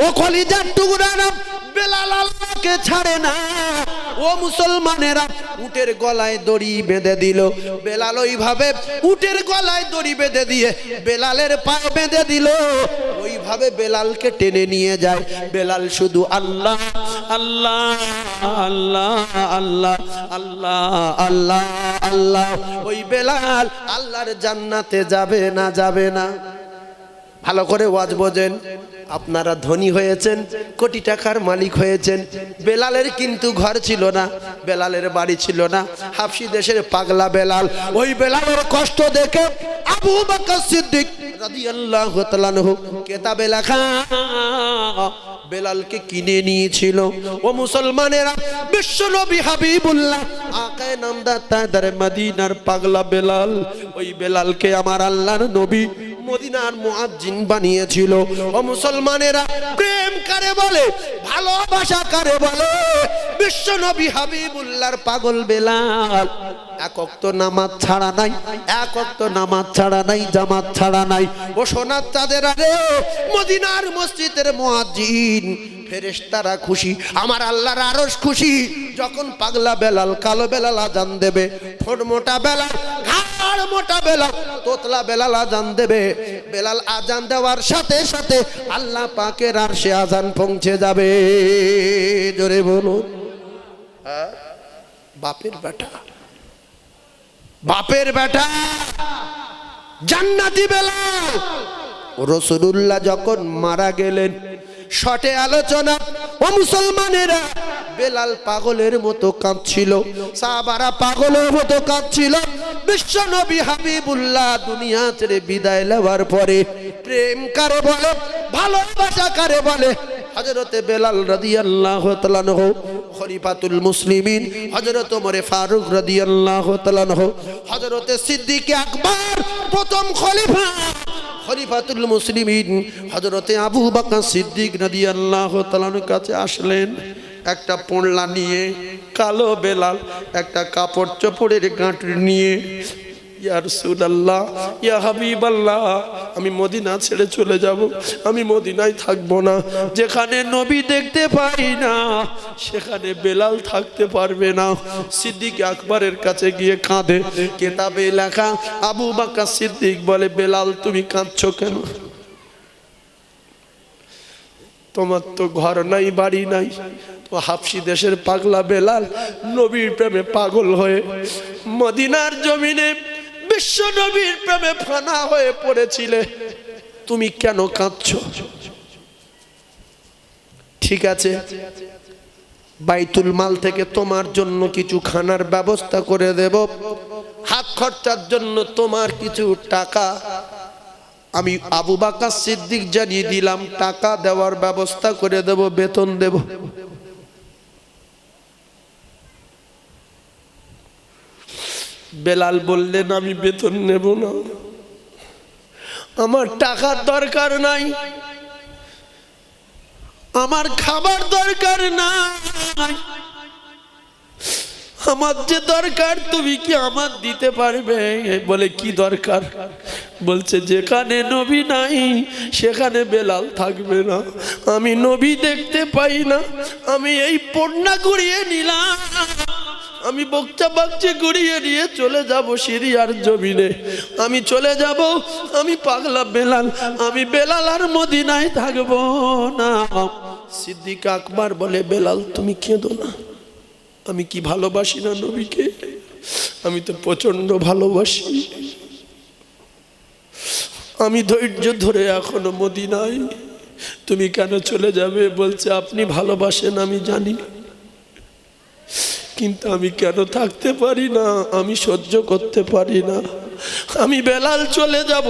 ও কলিজার টুকরারা, বেলাল আল্লাহকে ছাড়ে না। ও মুসলমানেরা, উটের গলায় দড়ি বেঁধে দিল। বেলাল ওইভাবে উটের গলায় দড়ি বেঁধে দিয়ে বেলালের পায়ে বেঁধে দিল। ওইভাবে বেলালকে টেনে নিয়ে যায়। বেলাল শুধু আল্লাহ আল্লাহ আল্লাহ আল্লাহ আল্লাহ আল্লাহ আল্লাহ। ওই বেলাল আল্লাহর জান্নাতে যাবে না, যাবে না। ভালো করে ওয়াজ বোঝেন। আপনারা ধনী হয়েছেন, কোটি টাকার মালিক হয়েছেন। বেলালের কিন্তু ঘর ছিল না, বেলালের বাড়ি ছিল না। হাবশী দেশের পাগলা বেলাল। ওই বেলালের কষ্ট দেখে আবু বকর সিদ্দিক রাদিয়াল্লাহু তাআলা আনহু কিতাবে লেখা বেলালকে কিনে নিয়েছিল। ও মুসলমানেরা, বিশ্বনবী হাবিবুল্লাহ আকায়ে নামদার তাদের মদিনার পাগলা বেলাল, ওই বেলালকে আমার আল্লাহর নবী মদিনার মুয়াজ্জিন বানিয়েছিল। ও মুসলমানেরা, প্রেম কারে বলে, ভালোবাসা কারে বলে? বিশ্বনবী হাবিবুল্লাহর পাগল বেলাল এক ওয়াক্ত নামাজ ছাড়া নাই, এক ওয়াক্ত নামাজ ছাড়া নাই, জামাত ছাড়া নাই। ও সোনার চাঁদের আরে মদিনার মসজিদের মুয়াজ্জিন ফেরেশতারা খুশি, আমার আল্লাহর আরশ খুশি। যখন পাগলা বেলাল, কালো বেলাল আজান দেবে, ঠোঁট মোটা বেলাল, ঘাড় মোটা বেলাল, তোতলা বেলাল আজান দেবে। বেলাল আজান দেওয়ার সাথে সাথে আল্লাহ পাকের আরশে আজান পৌঁছে যাবে। জোরে বলুন। বাপের বেটা, বাপের বেটা জান্নাতি বেলাল। রাসূলুল্লাহ যখন মারা গেলেন, শর্টে আলোচনা। ও মুসলমানেরা, বেলাল পাগলের মতো কাঁদছিল, সাহাবারা পাগলের মতো কাঁদছিল। বিশ্বনবী হাবিবুল্লাহ দুনিয়া ছেড়ে বিদায় নেওয়ার পরে প্রেম কারে বলে, ভালোবাসা কারে বলে? হযরতে বেলাল রাদিয়াল্লাহু তাআলা আনহু খলিফাতুল মুসলিমিন, হযরত ওমর ফারুক রাদিয়াল্লাহু তাআলা আনহু, হযরতে সিদ্দিক আকবর প্রথম খলিফা, খলিফাতুল মুসলিমিন হযরতে আবু বকর সিদ্দিক রাদিয়াল্লাহু তাআলার কাছে আসলেন। একটা পোড়লা নিয়ে, কালো বেলাল একটা কাপড় চোপড়ের গাঁটরি নিয়ে, ইয়া রাসূলুল্লাহ, ইয়া হাবিবাল্লাহ, আমি মদিনা ছেড়ে চলে যাব, আমি মদিনায় থাকবো না। যেখানে নবী দেখতে পাই না সেখানে বেলাল থাকতে পারবে না। সিদ্দিক আকবরের কাছে গিয়ে কাঁদে। কিতাবে লেখা, আবু বকর সিদ্দিক বলে, বেলাল তুমি কাঁদছো কেন? তোমার তো ঘর নাই, বাড়ি নাই। তো হাবশী দেশের পাগলা বেলাল নবীর প্রেমে পাগল হয়ে মদিনার জমিনে বিশ্ব নবীর প্রেমে ফানা হয়ে পড়েছিলে, তুমি কেন কাঁদছো? ঠিক আছে, বাইতুল মাল থেকে তোমার জন্য কিছু খানার ব্যবস্থা করে দেব, হাত খরচার জন্য তোমার কিছু টাকা আমি আবু বকর সিদ্দিক জানিয়ে দিলাম, টাকা দেওয়ার ব্যবস্থা করে দেব, বেতন দেব। বেলাল বললেন, আমি বেতন নেব না, আমার টাকার দরকার নাই, আমার খাবার দরকার নাই, আমার যে দরকার তুমি কি আমার দিতে পারবে? বলে, কি দরকার? বলছে, যেখানে নবী নাই সেখানে বেলাল থাকবে না, আমি নবী দেখতে পাই না, আমি এই পণ্যা ঘুরিয়ে নিলাম, আমি বকচা বাগচে ঘুরিয়ে নিয়ে চলে যাব সিরিয়ার জমিনে, আমি চলে যাব, আমি পাগলা বেলাল, আমি বেলাল আর মদিনায় থাকবো না। সিদ্দিক আকবর বলে, বেলাল তুমি কেঁদো না, আমি কি ভালোবাসি না নবীকে? আমি তো প্রচন্ড ভালোবাসি, আমি ধৈর্য ধরে এখনো মদিনায়, তুমি কেন চলে যাবে? বলছে, আপনি ভালোবাসেন আমি জানি, কিন্তু আমি কেন থাকতে পারি না, আমি সহ্য করতে পারি না, আমি বেলাল চলে যাব,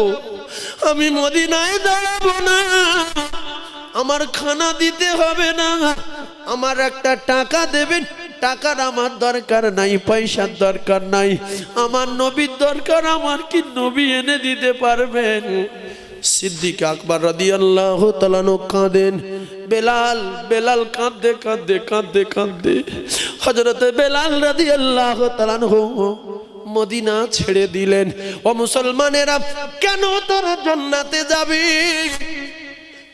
আমি মদিনায় দাঁড়াবো না, আমার খানা দিতে হবে না, আমার একটা টাকা দেবেন, টাকার আমার দরকার নাই, পয়সার দরকার নাই, আমার নবীর দরকার, আমার কি নবী এনে দিতে পারবেন? সিদ্দিক আকবর রাদিয়াল্লাহু তাআলা কাঁদেন। বেলাল বেলাল কাঁদতে কাঁদতে কাঁদতে কাঁদতে হযরতে বেলাল রাদিয়াল্লাহু তাআলা মদিনা ছেড়ে দিলেন। ও মুসলমানেরা, কেন তারা জান্নাতে যাবে?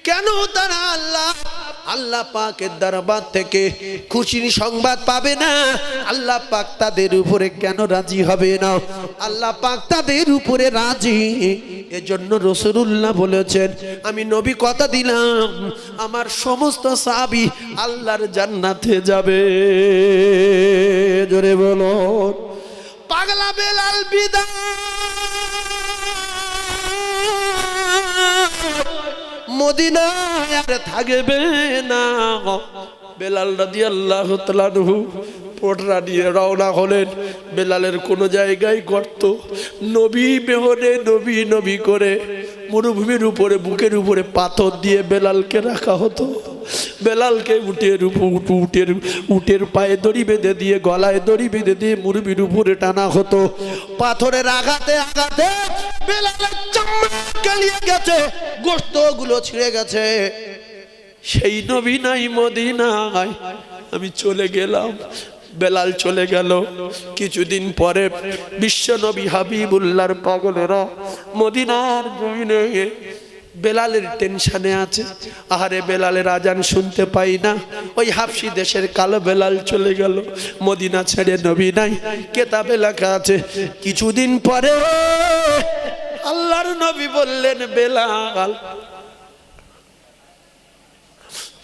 কেন তারা আল্লাহ আল্লাহ পাকের দরবার থেকে খুশির সংবাদ পাবে না? আল্লাহ পাক তাদের উপরে কেন রাজি হবে না? আল্লাহ পাক তাদের উপরে রাজি। এজন্য রাসূলুল্লাহ বলেছেন, আমি নবী কথা দিলাম আমার সমস্ত সাহাবী আল্লাহর জান্নাতে যাবে। জোরে বলো পাগলা বেলাল বিদায়, মদিনায় আর থাকবে না। বেলাল রাদিয়াল্লাহু তাআলা আনহু পোটরা নিয়ে রওনা হলেন। বেলালের কোনো জায়গায় গর্ত, নবী বেহনে নবী নবী করে মরুভূমির উপরে বুকের উপরে পাথর দিয়ে বেলালকে রাখা হতো। বেলালকে উটের পায়ে দড়ি বেঁধে দিয়ে, গলায় দড়ি বেঁধে দিয়ে মরুভূমির উপরে টানা হতো। পাথরের আঘাতে আঘাতে বেলালের চামড়া গলিয়ে গেছে, গোশতগুলো ছিঁড়ে গেছে। সেই নবী নাই মদিনায়, আমি চলে গেলাম। বেলাল চলে গেল। কিছুদিন পরে বিশ্ব নবী হাবিবুল্লাহর পাগলেরা মদিনার জমিনে বেলালের টেনশনে আছে। আহারে বেলালের আজান শুনতে পাই না। ওই হাবশি দেশের কালো বেলাল চলে গেল, মদিনা ছেড়ে নবী নাই। কিতাবে লেখা আছে কিছুদিন পরে আল্লাহর নবী বললেন, বেলাল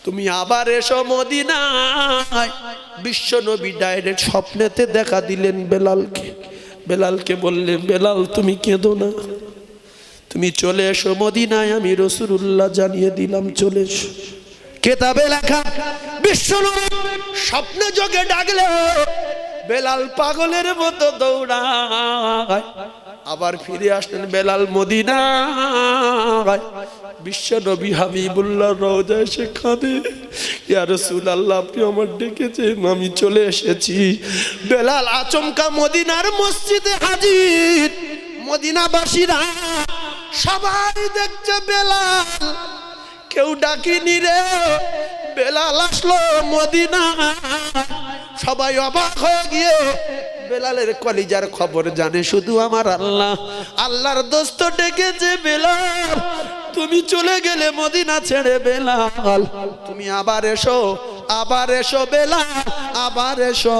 তুমি আবার এসো মদিনায়। বিশ্ব নবী ডাইরেক্ট স্বপ্নেতে দেখা দিলেন বেলালকে। বেলালকে বললেন, বেলাল তুমি কেঁদো না, তুমি চলে এসো মদিনায়, আমি রাসূলুল্লাহ জানিয়ে দিলাম চলে এসো। কিতাবে লেখা বিশ্ব নবী স্বপ্নে যোগে ডাকলে বেলাল পাগলের মতো দৌড়ায়। আবার ফিরে আসলেন বেলাল মদিনায়। বিশ্ব নবী হাবিবুল্লাহ রওজায় এসে কাঁদে, ইয়া রাসূলুল্লাহ আপনি আমার ডেকেছেন, আমি চলে এসেছি। বেলাল আচমকা মদিনার মসজিদে হাজির। মদিনাবাসীরা সবাই দেখছে বেলাল, কেউ ডাকিনি রে। বেলাল আসলো মদিনায়, সবাই অবাক হয়ে গিয়ে বেলালের কলিজার খবর জানে শুধু আমার আল্লাহ। আল্লাহর দোস্ত ডেকেছে, বেলাল তুমি চলে গেলে মদিনা ছেড়ে, বেলাল তুমি আবার এসো, আবার এসো বেলাল, আবার এসো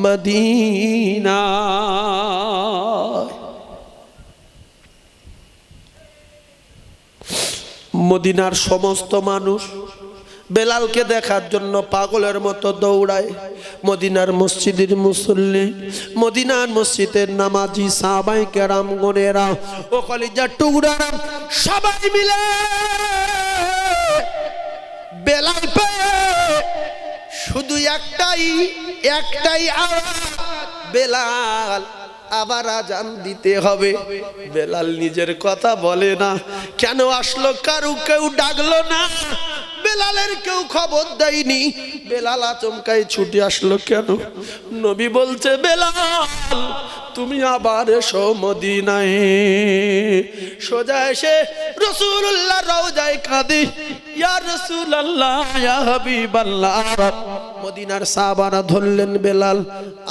মদিনা। মদিনার সমস্ত মানুষ বেলালকে দেখার জন্য পাগলের মতো দৌড়ায়। মদিনার মসজিদের মুসল্লি, মদিনার মসজিদের নামাজি সাহাবায়ে কেরামগণেরা ও কলিজার টুকরারা সবাই মিলে বেলাল পেয়ে শুধু একটাই আওয়াজ, বেলাল আবার আজান দিতে হবে। বেলাল নিজের কথা বলে না, কেন আসলো কেউ ডাকলো না, বেলালের কেউ খবর দেয়নি। বেলাল আচমকাই ছুটে আসলো কেন? নবী বলছে, বেলাল তুমি আবার এসো মদিনায়। সোজা এসে রাসূলুল্লাহ রওজায় কাঁদে, ইয়া রাসূলুল্লাহ ইয়া হাবিবাল্লাহ। মদিনার সাহাবারা ধরলেন, বেলাল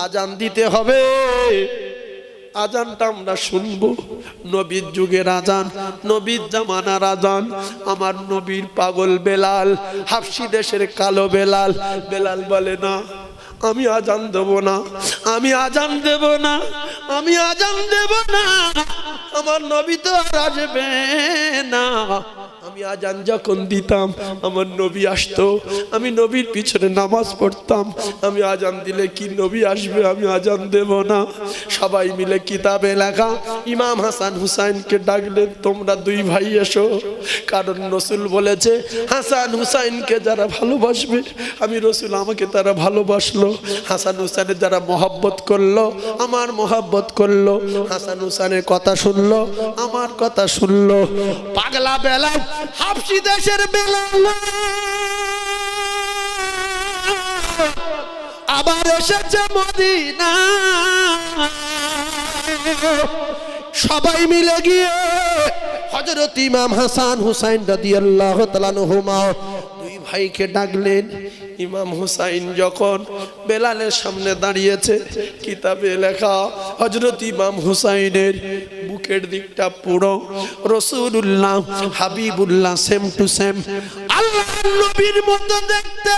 আজান দিতে হবে, আজানটা আমরা শুনবো। নবীর যুগের আজান, নবীর জামানার আজান। আমার নবীর পাগল বেলাল, হাবশি দেশের কালো বেলাল। বেলাল বলে না, আমি আজান দেব না, আমি আজান দেব না, আমি আজান দেব না। আমার নবী তো আর আসবে না। আমি আজান যখন দিতাম আমার নবী আসতো, আমি নবীর পিছনে নামাজ পড়তাম। আমি আজান দিলে কি নবী আসবে? আমি আজান দেব না। সবাই মিলে কিতাবে লেখা ইমাম হাসান হুসাইনকে ডাকলেন, তোমরা দুই ভাই এসো। কারণ রাসূল বলেছে, হাসান হুসাইনকে যারা ভালোবাসবে, আমি রাসূল আমাকে তারা ভালোবাসলো। হাসান হুসাইনের যারা মহব্বত করলো, আমার মহব্বত করলো। হাসান হুসাইনের কথা শুনলো, আমার কথা শুনলো। পাগলা বেলাল, হাবশি দেশের বেলাল আবার এসেছে মদিনা। সবাই মিলে গিয়ে হযরত ইমাম হাসান হুসাইন রাদিয়াল্লাহু তাআলা আনহুমা দুই ভাইকে ডাকলেন। ইমাম হুসাইন যখন বেলালের সামনে দাঁড়িয়েছে, কিতাবে লেখা হযরত ইমাম হুসাইনের বুকে বুকের দিকটা পুরো রাসূলুল্লাহ হাবিবুল্লাহ সেম টু সেম আল্লাহর নবীর মতো দেখতে।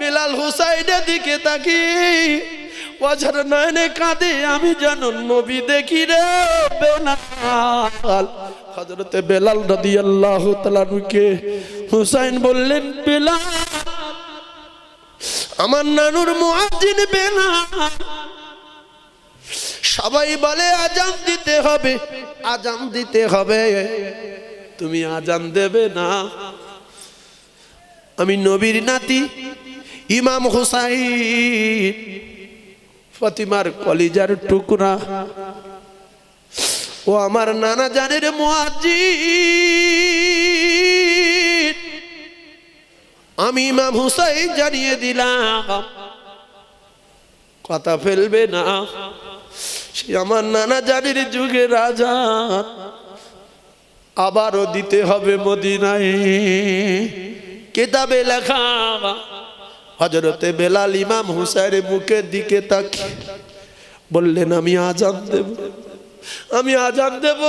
বেলাল হুসাইনের দিকে তাকিয়ে ওয়াজার নয়নে কাঁদে, আমি যেন নবী দেখি রে বেলাল। হযরতে বেলাল রাদিয়াল্লাহু তাআলা নুকে হুসাইন বললেন, বেলাল আমার নানুর মুয়াজ্জিন বেলাল। সবাই বলে আজান দিতে হবে, আজান দিতে হবে, তুমি আজান দেবে না? আমি নবীর নাতি ইমাম হুসাইন, ফাতিমার কলিজার টুকরা, ও আমার নানা জানের মুয়াজ্জিন, আমি ইমাম হুসাইন জানিয়ে দিলাম কথা ফেলবে না। সে আমার নানা জানের যুগে রাজা, আবারও দিতে হবে মদিনায়। কিতাবে লেখা হযরতে বেলাল ইমাম হুসাইনের মুখের দিকে তাকিয়ে বললেন, আমি আজান দেব, আমি আজান দেব,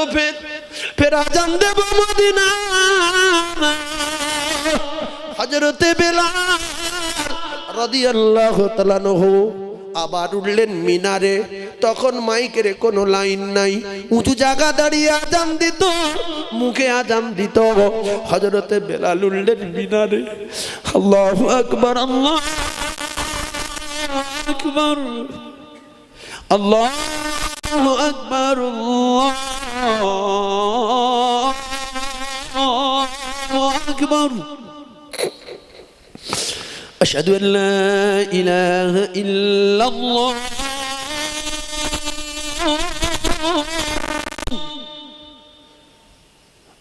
ফের আজান দেব মদিনা। হযরতে বেলাল রাদিয়াল্লাহু তাআলা আনহু আবার উঠলেন মিনারে। তখন মাইকের কোনো লাইন নাই, উঁচু জায়গা দাঁড়িয়ে আজান দিত, মুখে আজান দিত। হযরতে বেলাল উঠলেন মিনারে, আল্লাহু আকবার, আল্লাহু আকবার, আল্লাহু আকবার, আল্লাহু আকবার। أشهد أن لا إله إلا الله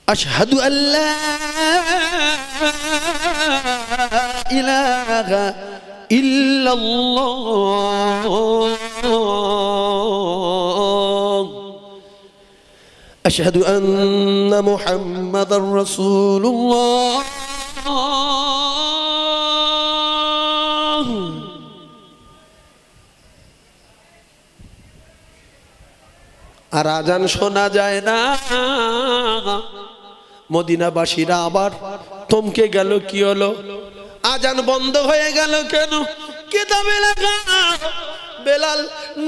أشهد أن لا إله إلا الله أشهد أن محمد رسول الله আর আজান শোনা যায় না। মদিনাবাসীরা আবার থমকে গেল, কি হলো? আজান বন্ধ হয়ে গেল কেন? কিতাবে লেখা বেলাল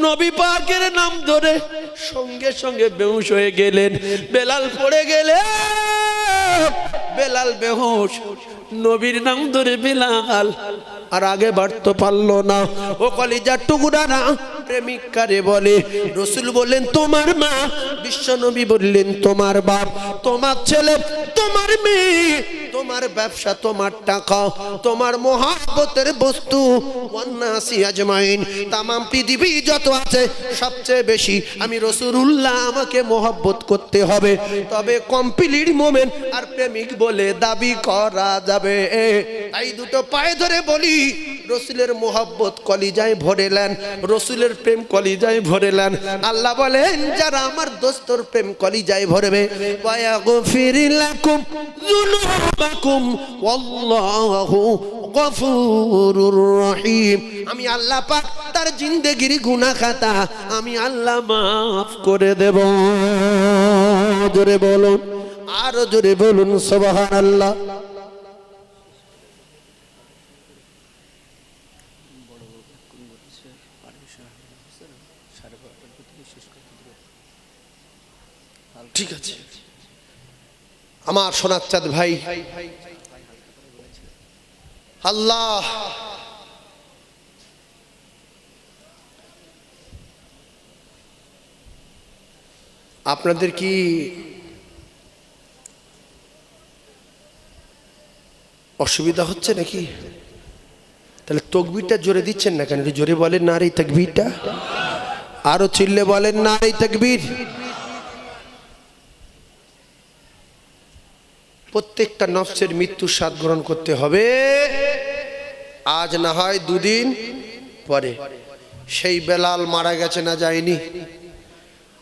নবী পাকের নাম ধরে সঙ্গে সঙ্গে বেহুশ হয়ে গেলেন। বেলাল পড়ে গেলে বেলাল বেহুশ, নবীর নাম ধরে বেলাল আর আগে বাড়তে পারলো না। ও কলিজার টুকরা না, প্রেমিক কারে বলে? রাসূল বললেন তোমার মা, বিশ্ব নবী বললেন তোমার বাপ, তোমার ছেলে, তোমার মেয়ে, তোমার ব্যবসা, তোমার টাকা, তোমার মহব্বতের বস্তু, ওয়ান্নাসি আজমাইন, তামাম পৃথিবী যত আছে সবচেয়ে বেশি আমি রাসূলুল্লাহ, আমাকে মহব্বত করতে হবে, তবে কমপ্লিট মোমেন আর প্রেমিক বলে দাবি করা যাবে। তাই দুটো পায়ে ধরে বলি, রাসূলের মহব্বত কলিজায় ভরেলেন, রাসূলের প্রেম কলিজায় ভরেলেন। আল্লাহ বলেন যারা আমার দোস্তর প্রেম কলিজায় ভরবে, ওয়ায়াগফির লাকুম যুনুবাকুম ওয়াল্লাহু গফুরুর রহিম। আমি আল্লাহ পাক তার জিন্দেগির গুনাহ খাতা আমি আল্লাহ মাফ করে দেব। জোরে বলুন, আরো জোরে বলুন সুবহানাল্লাহ। ঠিক আছে আমার সোনার চাঁদ ভাই, আল্লাহ আপনাদের কি অসুবিধা হচ্ছে নাকি? তাহলে তাকবীরটা জোরে দিচ্ছেন না কেন? জোরে বলেন না রে তাকবীরটা, আরো চিল্লে বলেন না রে তাকবীর। প্রত্যেকটা নফসের মৃত্যুর স্বাদ গ্রহণ করতে হবে, আজ না হয় দুদিন পরে। সেই বেলাল মারা গেছে না যায়নি?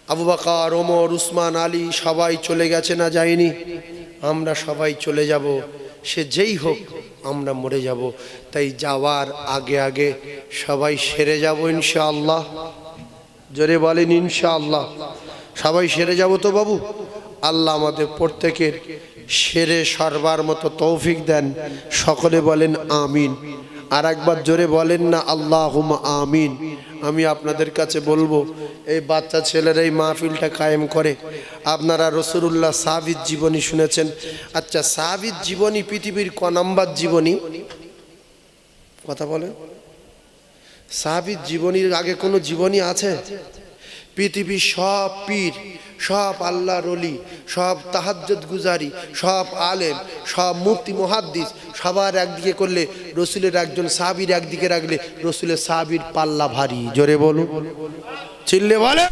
আবু বকর, ওমর, উসমান, আলী সবাই চলে গেছে না যায়নি? আমরা সবাই চলে যাব, সে যেই হোক আমরা মরে যাব। তাই যাওয়ার আগে আগে সবাই সেরে যাব ইনশাআল্লাহ। জোরে বলেন ইনশাআল্লাহ। সবাই সেরে যাব তো বাবু? আল্লাহ আমাদের প্রত্যেকের সেরে সরবার মতো তৌফিক দেন। সকলে বলেন আমিন। আর একবার জোরে বলেন না আল্লাহুম্মা আমিন। আমি আপনাদের কাছে বলবো, এই বাচ্চা ছেলেরা এই মাহফিলটা কায়েম করে। আপনারা রাসূলুল্লাহ সাহাবীর জীবনী শুনেছেন। আচ্ছা, সাহাবীর জীবনী পৃথিবীর ক নাম্বার জীবনী? কথা বলেন। সাহাবীর জীবনীর আগে কোনো জীবনী আছে? পৃথিবীর সব পীর, সব আল্লাহর ওলি, সব তাহাজ্জুদ গুজারি, সব আলেম, সব মুফতি মুহাদ্দিস সবার একদিকে করলে রসুলের একজন সাহাবীর একদিকে রাখলে রসুলের সাহাবীর পাল্লা ভারী। জোরে বলুন, চিল্লে বলে।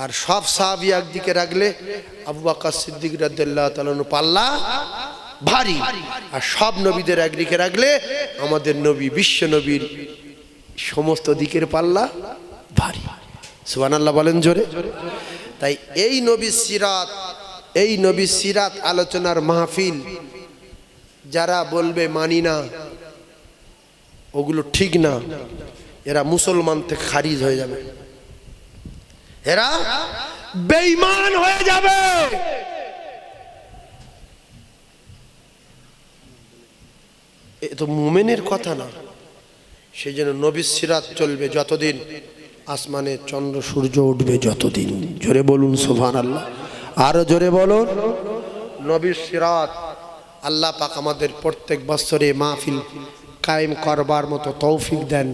আর সব সাহাবী একদিকে রাখলে আবু বকর সিদ্দিক রাদিয়াল্লাহু তাআলা পাল্লা ভারী। আর সব নবীদের একদিকে রাখলে আমাদের নবী, বিশ্ব নবীর সমস্ত দিকের পাল্লা ভারী। সুবহানাল্লাহ বলেন জোরে। তাই এই নবীর সিরাত আলোচনার মাহফিল যারা বলবে মানি না, ওগুলো ঠিক না, এরা মুসলমান থেকে খারিজ হয়ে যাবে, এরা বেঈমান হয়ে যাবে। এ তো মুমিনের কথা না। সেই জন্য নবীর সিরাত চলবে যতদিন আসমানে চন্দ্র সূর্য উঠবে, যতদিন। জোরে বলুন সুবহানাল্লাহ। আরো জোরে বলুন নবীর সিরাত। আল্লাহ পাক আমাদের প্রত্যেক বছরে মাহফিল কায়েম করবার মতো তৌফিক দেন।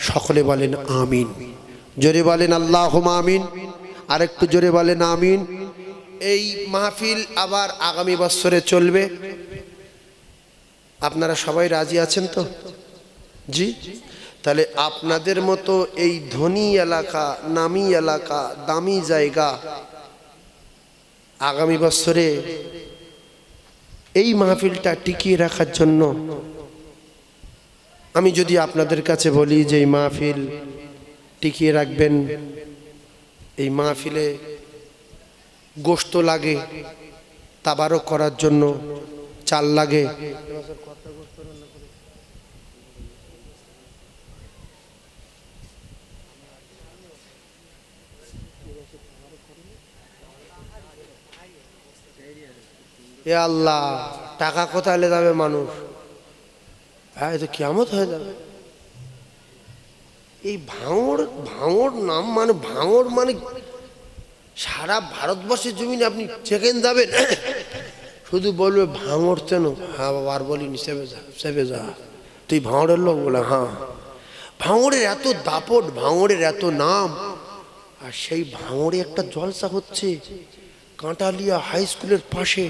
সকলে বলেন আমিন। জোরে বলেন আল্লাহুম্মা আমিন। আরেকটু জোরে বলেন আমিন। এই মাহফিল আবার আগামী বছরে চলবে। আপনারা সবাই রাজি আছেন তো? জি। তাহলে আপনাদের মতো এই ধনী এলাকা, নামি এলাকা, দামি জায়গা আগামী বছরে এই মাহফিলটা টিকিয়ে রাখার জন্য আমি যদি আপনাদের কাছে বলি যে এই মাহফিল টিকিয়ে রাখবেন, এই মাহফিলে গোশত লাগে, তাবারক করার জন্য চাল লাগে, এ আল্লাহ টাকা কোথায় যাবে মানুষ? হ্যাঁ, তো কিয়ামত হয়ে যাবে। এই ভাঙড় নাম মানে ভাঙড় মানে সারা ভারতবর্ষের জমিনে আপনি যেখানে যাবেন শুধু বলবে ভাঙড় চেন। হ্যাঁ বাবা, আর বলিনি সেবে যা, তুই ভাঙড়ের লোক? বলে হ্যাঁ। ভাঙড়ের এত দাপট, ভাঙড়ের এত নাম। আর সেই ভাঙড়ে একটা জলসা হচ্ছে কাঁটালিয়া হাই স্কুলের পাশে।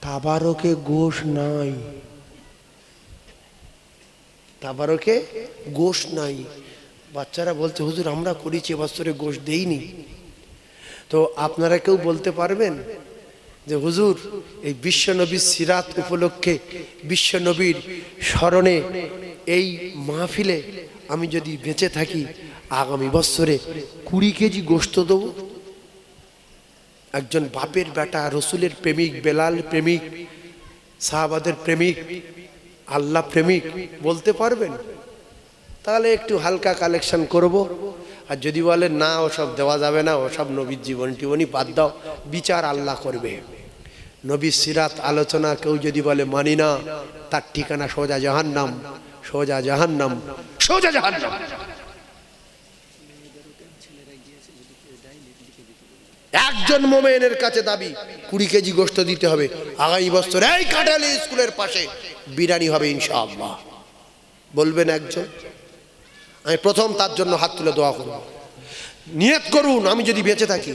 তাবারকে গোশ নাই, তাবারকে গোশ নাই। বাচ্চারা বলছে হুজুর আমরা করেছি, এবছরে গোশ দেইনি। তো আপনারা কেউ বলতে পারবেন যে হুজুর এই বিশ্বনবীর সিরাত উপলক্ষে, বিশ্বনবীর স্মরণে এই মাহফিলে আমি যদি বেঁচে থাকি আগামী বছরে 20 কেজি গোশত দেব? একজন বাপের বেটা, রসুলের প্রেমিক, বেলাল প্রেমিক, সাহাবাদের প্রেমিক, আল্লাহ প্রেমিক বলতে পারবেন? তাহলে একটু হালকা কালেকশন করব। আর যদি বলেন না ওসব দেওয়া যাবে না, ওসব নবীর জীবন টিবনী বাদ দাও, বিচার আল্লাহ করবে। নবীর সিরাত আলোচনা কেউ যদি বলে মানি না, তার ঠিকানা সোজা জাহান্নাম, সোজা জাহান্নাম, সোজা জাহান্নাম। একজন মোমেনের কাছে দাবি 20 কেজি গোশত দিতে হবে। আগামী বছর এই কাঁঠালি স্কুলের পাশে বিরিয়ানি হবে ইনশাআল্লাহ। বলবেন একজন? আমি প্রথম তার জন্য হাত তুলে দোয়া করব। নিয়ত করুন, আমি যদি বেঁচে থাকি,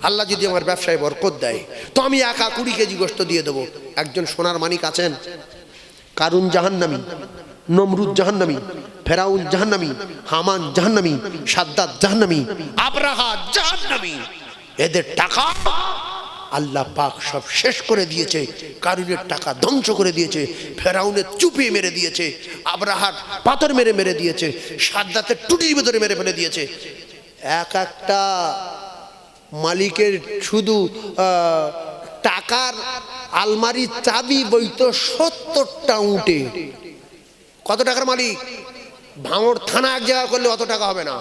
আল্লাহ যদি আমার ব্যবসায় বরকত দেয়, তো আমি একা 20 কেজি গোশত দিয়ে দেবো। একজন সোনার মানিক আছেন, কারুন জাহান্নামী, নমরুদ জাহান্নামী, ফেরাউন জাহান্নামী, হামান জাহান্নামী, সাদ্দাত জাহান্নামী, আবরাহা জাহান্নামী। এদের টাকা আল্লাহ পাক সব শেষ করে দিয়েছে। কারুনের টাকা ধ্বংস করে দিয়েছে, ফেরাউনের চুপিয়ে মেরে দিয়েছে, আবরাহার পাথর মেরে মেরে দিয়েছে, সাদ্দাতের টুটির ভেতরে মেরে ফেলে দিয়েছে। এক একটা মালিকের শুধু টাকার আলমারির চাবি বইতো 70টা উঠে। কত টাকার মালিক? ভাঙড় থানা এক জায়গা করলে অত টাকা হবে না।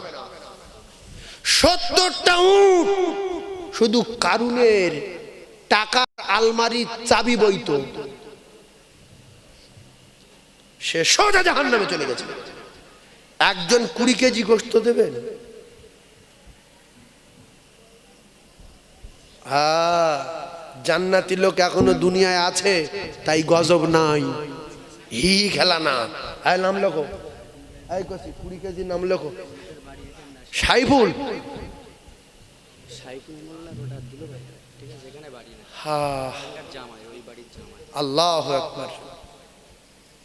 70টা উট শুধু কারুনের টাকার আলমারির চাবি বইতো, সে সোজা জাহান্নামে চলে গেছে। একজন 20 কেজি গোশত দেবেন? হ্যাঁ, জান্নাতি লোক এখনো দুনিয়ায় আছে, তাই গজব নাই, হি খেলা না। নাম লেখো, 20 কেজি নাম লেখো। সাইফুল, আল্লাহু আকবার,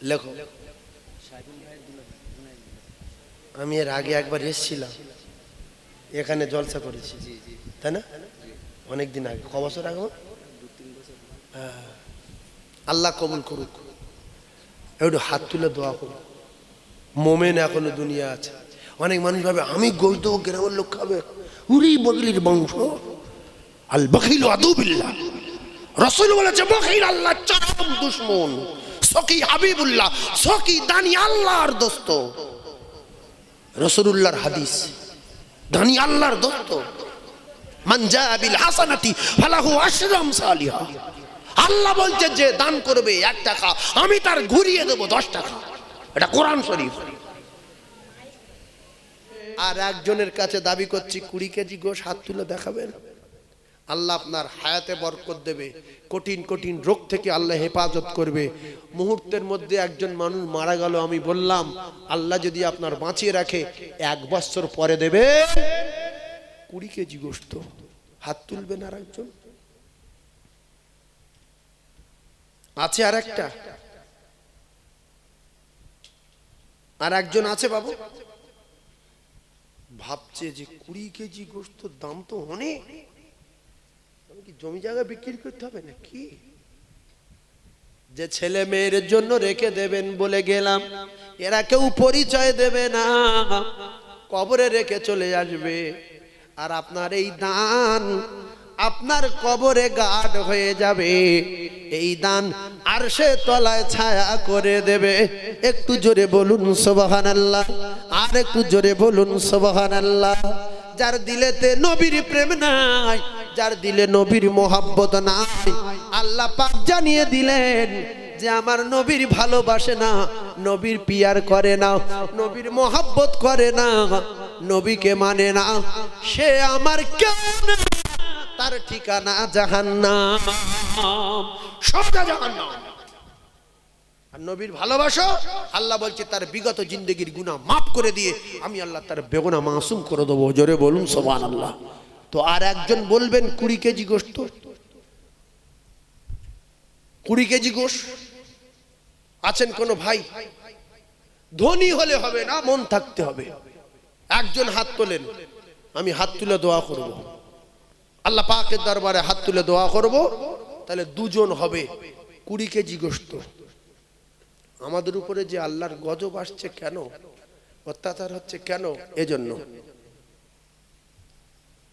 লেখো। আমি এর আগে একবার এসেছিলাম, এখানে জলসা করেছি, তাই না? অনেকদিন আগে, ক বছর আগে? আল্লাহ কবুল করুক। একটু হাত তুলে দোয়া করুক। মোমেন এখনো দুনিয়া আছে। অনেক মানুষ ভাবে আমি গোশ দেবো, গ্রামের লোক খাবে, উরি বগলির বংশ। আল বখিল আদুবিল্লাহ, রাসূল বলেছে বখিল আল্লাহর চরম দুশমন, সকি হাবিবুল্লাহ, সকি দানি আল্লাহর দোস্ত। রাসূলুল্লাহর হাদিস, দানি আল্লাহর দোস্ত। মান জা বিল হাসানাতি ফালাহু আশরু আমসালিহা। আল্লাহ বলছে যে দান করবে 1 টাকা, আমি তার ঘুরিয়ে দেব 10 টাকা। এটা কোরআন শরীফ। আর একজনের কাছে দাবি করছি 20 কেজি গোশ, হাত তুলে দেখাবেন। আল্লাহ আপনার হায়াতে বরকত দেবে, কঠিন কঠিন রোগ থেকে আল্লাহ হেফাজত করবে। মুহূর্তের মধ্যে একজন মানুষ মারা গেল, আমি বললাম আল্লাহ যদি আপনার বাঁচিয়ে রাখে 1 বছর পরে দেবে 20 কেজি গোশত। হাত তুলবেন। আর একজন আছে, আর একটা, আর একজন আছে বাবু, ভাবছে যে 20 কেজি গোশত দাম তো অনেক, কি জমি জায়গা বিক্রি করতে হবে নাকি? যে ছেলে মেয়ের জন্য রেখে দেবেন বলে গেলাম, এরা কেউ পরিচয় দেবে না, কবরে রেখে চলে আসবে। আর আপনার এই দান আপনার কবরে গাঢ় হয়ে যাবে। এই দান আরশে তলায় ছায়া করে দেবে। একটু জোরে বলুন সুবহানাল্লাহ, আর একটু জোরে বলুন সুবহানাল্লাহ। যার দিলেতে নবীর প্রেম নাই, যার দিলে নবীর মোহাব্বত নাই, আল্লাহ পাক জানিয়ে দিলেন যে আমার নবীর ভালোবাসে না, নবীর পিয়ার করে না, নবীর মোহাব্বত করে না, নবীকে মানে না, সে আমার কেউ না, তার ঠিকানা জাহান্নাম, সোজা জাহান্নাম। আর নবীর ভালোবাসো, আল্লাহ বলছে তার বিগত জিন্দেগির গুনাহ মাফ করে দিয়ে আমি আল্লাহ তার বেগুনাহ মাসুম করে দেবো। জোরে বলুন সুবহানাল্লাহ। তো আর একজন বলবেন 20 কেজি গোশত, 20 কেজি গোশ আছেন কোন ভাই? ধনী হলে হবে না, মন থাকতে হবে। একজন হাত তোলেন, আমি হাত তুলে দোয়া করব, আল্লাহ পাকের দরবারে হাত তুলে দোয়া করব, তাহলে দুজন হবে 20 কেজি গোশত। আমাদের উপরে যে আল্লাহর গজব আসছে কেন, অত্যাচার হচ্ছে কেন, এজন্য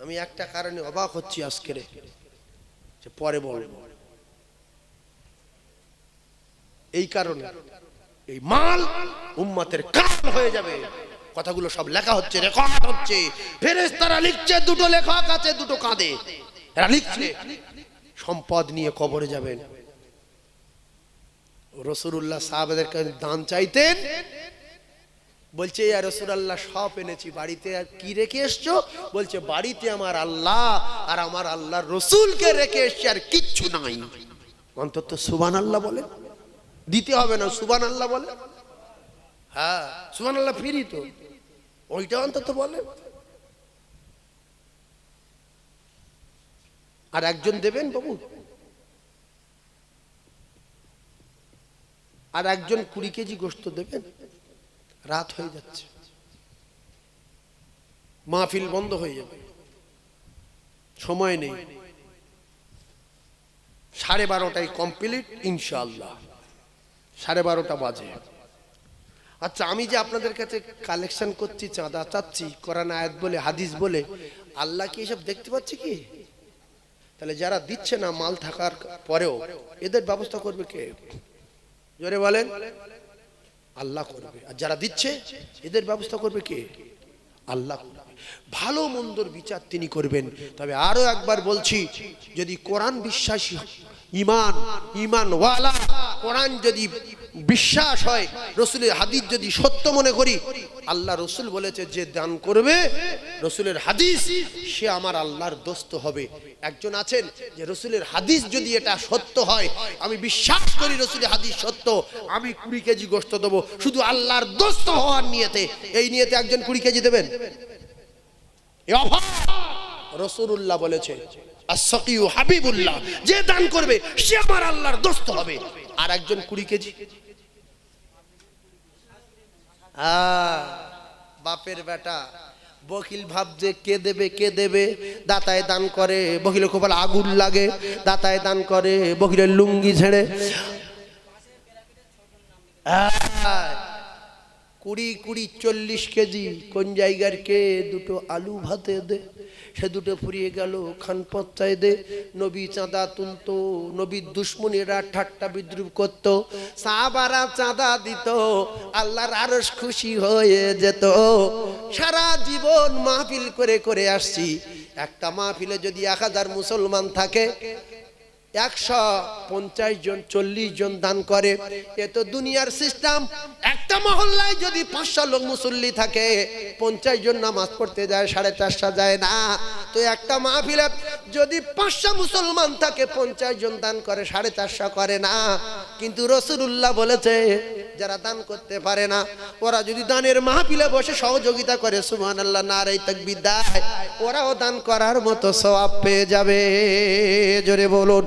আমি একটা কারণে অবাক হচ্ছি আজকের, যে পরে বলবো। এই কারণে এই মাল উম্মতের কাল হয়ে যাবে। কথাগুলো সব লেখা হচ্ছে, রেকর্ড হচ্ছে, ফেরেশতারা লিখছে, 2টো লেখক আছে, 2টো কাঁধে, এরা লিখছে সম্পদ নিয়ে কবরে যাবেন। রাসূলুল্লাহ সাহাবাদের কাছে দান চাইতেন, বলছে ইয়া রাসূলুল্লাহ সব এনেছি, বাড়িতে আর কি রেখে এসছো? বলছে বাড়িতে আমার আল্লাহ আর আমার আল্লাহর রাসূলকে রেখে এসছি, আর কিচ্ছু নাই। অন্তত সুবহানাল্লাহ বলেন, দিতে হবে না, সুবহানাল্লাহ বলে। হ্যাঁ সুবহানাল্লাহ ফ্রি তো, ওইটা অন্তত বলে। আর একজন দেবেন বাবু, আর একজন 20 কেজি গোশত দেবেন। রাত হয়ে যাচ্ছে, মাহফিল বন্ধ হয়ে যাবে, সময় নেই। 12:30টায় কমপ্লিট ইনশাআল্লাহ, 12:30টা বাজে। আচ্ছা, আমি যে আপনাদের কাছে কালেকশন করছি, চাঁদা চাচ্ছি, কোরআন আয়াত বলে, হাদিস বলে, আল্লাহ কি এসব দেখতে পাচ্ছে কি? তাহলে যারা দিচ্ছে না মাল থাকার পরেও, এদের ব্যবস্থা করবে কে? জোরে বলেন। আল্লাহ করবে। আর যারা দিচ্ছে এদের ব্যবস্থা করবে কে? আল্লাহ ভালো মন্দর বিচার তিনি করবেন। তবে আরো একবার বলছি, যদি কোরআন বিশ্বাসী ঈমানওয়ালা কোরআন যদি বিশ্বাস হয়, রসুলের হাদিস যদি সত্য মনে করি, আল্লাহ রসুল বলেছে যে দান করবে রসুলের হাদিস সে আমার আল্লাহর দোস্ত হবে। একজন আছেন যে রসুলের হাদিস যদি এটা সত্য হয়, আমি বিশ্বাস করি রসুলের হাদিস সত্য, আমি 20 কেজি গোশত দেবো শুধু আল্লাহর দোস্ত হওয়ার নিয়তে। এই নিয়তে একজন 20 কেজি দেবেন? রাসূলুল্লাহ বলেছে as-saqiyu হাবিবুল্লাহ, যে দান করবে সে আমার আল্লাহর দোস্ত হবে। আর একজন 20 কেজি, বাপের বেটা বকিল ভাবছে কে দেবে কে দেবে, দাতায় দান করে, বকিলের কপালে আগুন লাগে, দাতায় দান করে, বকিলের লুঙ্গি ছেড়ে 20 40 কেজি কোন জায়গার কে দুটো আলু ভাতে দে, সে দুটো ফুরিয়ে গেল, খান পচায় দে। নবী চাঁদা তুলতো, নবীর দুশ্মনীরা ঠাট্টা বিদ্রুপ করত, সাহাবারা চাঁদা দিত, আল্লাহর আরশ খুশি হয়ে যেত। সারা জীবন মাহফিল করে করে আসছি, একটা মাহফিলে যদি 1000 মুসলমান থাকে, 150 জন 40 জন দান করে, এ তো দুনিয়ার সিস্টেম। একটা মহল্লায় যদি 500 লোক মুসল্লি থাকে, 50 জন নামাজ পড়তে যায়, 450 যায় না। তো একটা মাহফিলে যদি 500 মুসলমান থাকে, 50 জন দান করে, 450 করে না। কিন্তু রাসূলুল্লাহ বলেছে যারা দান করতে পারে না, ওরা যদি দানের মাহফিলে বসে সহযোগিতা করে, সুবহানাল্লাহ নারে তাকবীর দেয়, ওরাও দান করার মতো সওয়াব পেয়ে যাবে। জোরে বলুন,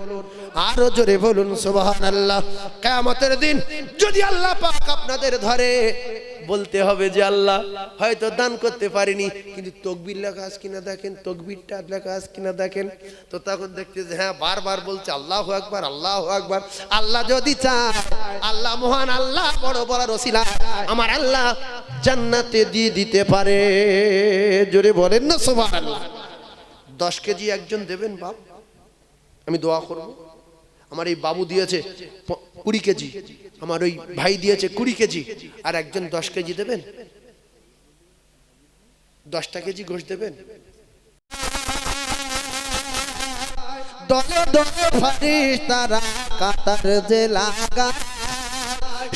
আরো জোরে বলুন সুবহানাল্লাহ। কিয়ামতের দিন যদি আল্লাহ পাক আপনাদের ধরে, বলতে হবে যে আল্লাহ হয়তো দান করতে পারিনি, কিন্তু তাকবীর লেখা আছে কিনা দেখেন, তাকবীরটা লেখা আছে কিনা দেখেন। তো তখন দেখতে যে হ্যাঁ বারবার বলছে আল্লাহু আকবার আল্লাহু আকবার। আল্লাহ যদি চায়, আল্লাহ মহান, আল্লাহ বড় বড় রসিলা, আমার আল্লাহ জান্নাতে দিয়ে দিতে পারে। জোরে বলেন না সুবহানাল্লাহ। 10 কেজি একজন দেবেন বাপ, আমি দোয়া করব। আমার এই বাবু দিয়েছে 20 কেজি, আমার ওই ভাই দিয়েছে 20 কেজি, আর একজন 10 কেজি দেবেন, 10টা কেজি গোশত দেবেন। দলে দলে ফারিস্তারা কাতার যে লাগা,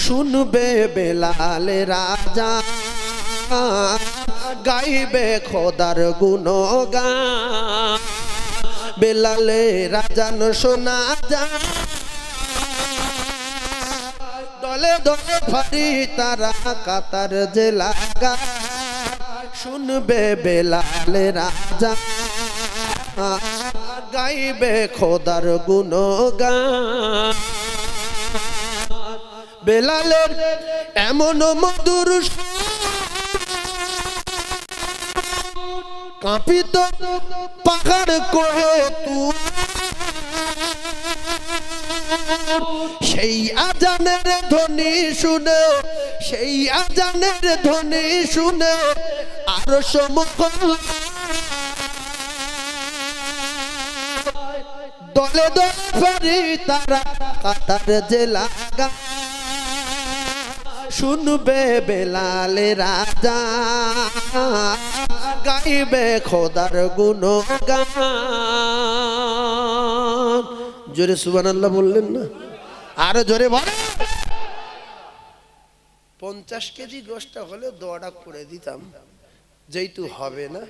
শুনবে বেলালে রাজা, গাইবে খোদার গুণগান, বেলালে রাজান শোনা যায়। দলে দলে ফারিস্তারা কাতার যে লাগা, শুনবে বেলালে রাজা, গাইবে খোদার গুণগান। বেলালের এমন মধুর কাঁপিত পাহাড় কোহে তুই, সেই আজানের ধ্বনি শুনে, সেই আজানের ধ্বনি শুনে আরশ মুখর। দলে দলে ফারিস্তারা কাতার যে লাগা, শুনবে বেলালে রাজা, গাইবে খোদার গুণগান। জোরে সুবহানাল্লাহ বললেন না? আরো জোরে বলেন। 50 কেজি গোশত হলে দোয়াটা করে দিতাম, যেহেতু হবে না।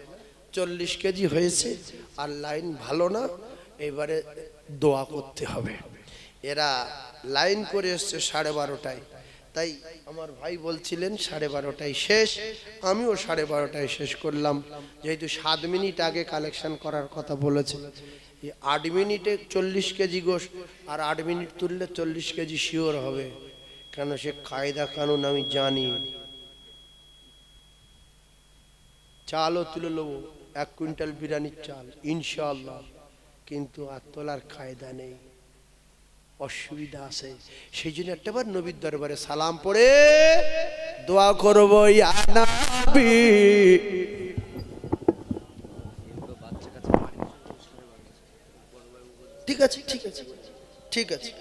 40 কেজি হয়েছে, আর লাইন ভালো না, এবারে দোয়া করতে হবে। এরা লাইন করে এসছে 12:30টায়, তাই আমার ভাই বলছিলেন 12:30টায় শেষ, আমিও 12:30টায় শেষ করলাম। যেহেতু 7 মিনিট আগে কালেকশন করার কথা বলেছে, 8 মিনিটে 40 কেজি গোশত, আর 8 মিনিট তুললে 40 কেজি শিওর হবে, কেন সে কায়দা কানুন আমি জানি। চালও তুলে নেবো, 1 কুইন্টাল বিরিয়ানির চাল ইনশাআল্লাহ, কিন্তু আর তোলার কায়দা নেই, অসুবিধা আছে। সেই জন্য একটাবার নবীর দরবারে সালাম পড়ে দোয়া করবো, ইয়া নবী। ঠিক আছে ঠিক আছে ঠিক আছে।